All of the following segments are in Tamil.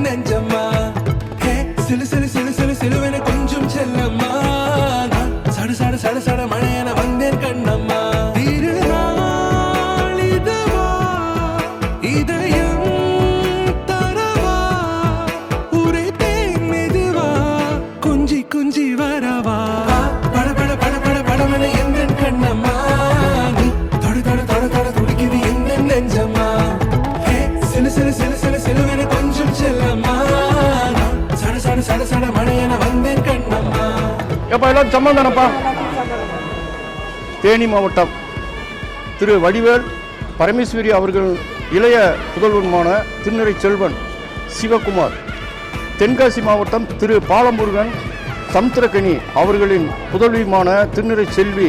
நெஞ்சம்மா ஹே சிலு சிலு சிலு சிலு சிலுவென கொஞ்சம் செல்லம்மா சட சட சட சட மழையென வந்தேன் கண்ணம்மா திருநாள் இதுவா இதயம் தரவா உரைத்தேன் மெதுவா கொஞ்சி கொஞ்சி வரவா பட பட பட பட படமென எந்தன் கண்ணம்மா நீ தொட தொட தொட தொட துடிக்குது எந்தன் நெஞ்சம்மா ஹே சிலு சிலு சிலு சிலு சிலுவென கொஞ்சம் செல்லம்மா சட சட சட சட மழையென வந்தேன் கண்ணம்மா. எப்போ எல்லாம் சம்பந்தானப்பா. தேனி மாவட்டம் திரு வடிவேல் பரமேஸ்வரி அவர்கள் இளைய புதல்வனுமான திருநிறை செல்வன் சிவகுமார், தென்காசி மாவட்டம் திரு பாலமுருகன் சமுத்திரக்கனி அவர்களின் புதல்வியுமான திருநிறை செல்வி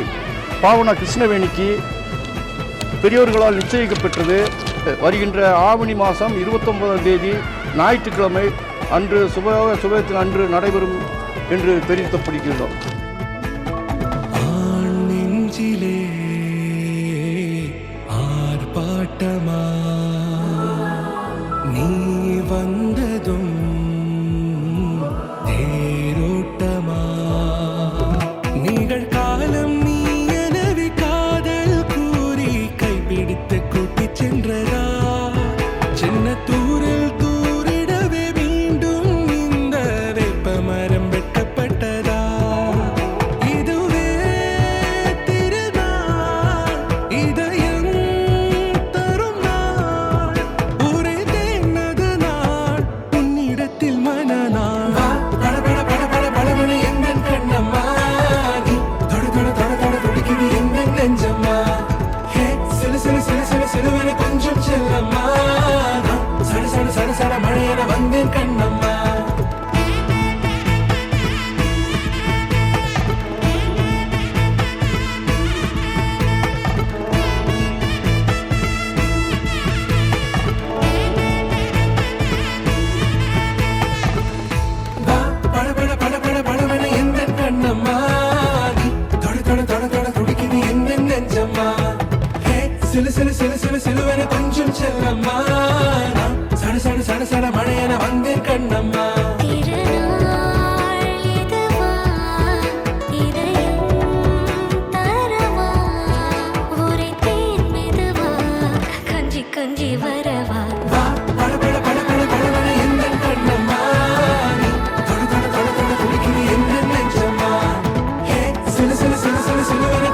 பாவனா கிருஷ்ணவேணிக்கு பெரியோர்களால் நிச்சயிக்கப்பெற்றது. வருகின்ற ஆவணி மாதம் 29ஆம் தேதி ஞாயிற்றுக்கிழமை அன்று சுபத்தின் அன்று நடைபெறும் என்று தெரிவிக்கப்படுகிறோம். நெஞ்சிலே ஆர்ப்பாட்டமா நீ வந்ததும் தேரோட்டமா நிகழ்காலம் நீ எனவே காதல் கூறி கைப்பிடித்து கூட்டிச் சென்றதா சின்ன தூரில் தூரிடவே மீண்டும் இந்த வேப்ப மரம் வெட்டப்பட்டதா இதுவே திருநாள் இதயம் தரும் நாள் உரைத்தேனது நாள் உன்னிடத்தில் மனநாள் பட பட பட பட படமென எந்தன் கண்ணம்மா நீ தொட தொட தொட தொட துடிக்குது எந்தன் நெஞ்சம்மா ஹே சிலு சிலு சிலு சிலு சிலுவென கொஞ்சம் செல்லம்மா சட சட சட சட மழையென வந்தேன் கண்ணம்மா. பட பட பட பட படமென எந்தன் கண்ணம்மா நீ தொட தொட தொட தொட துடிக்குது எந்தன் நெஞ்சம்மா ஹே சிலு சிலு சிலு சிலு சிலுவென கொஞ்சம் செல்லம்மா சட சட சட சட மழையென வந்தேன் கண்ணம்மா. திருநாள் இதுவா இதயம் தரவா உரைத்தேன் மெதுவா கொஞ்சி கொஞ்சி வரவா பட பட பட பட படமென எந்தன் கண்ணம்மா நீ தொட தொட தொட தொட துடிக்குது எந்தன் நெஞ்சம்மா ஹே சிலு சிலு சிலு சிலு சிலுவென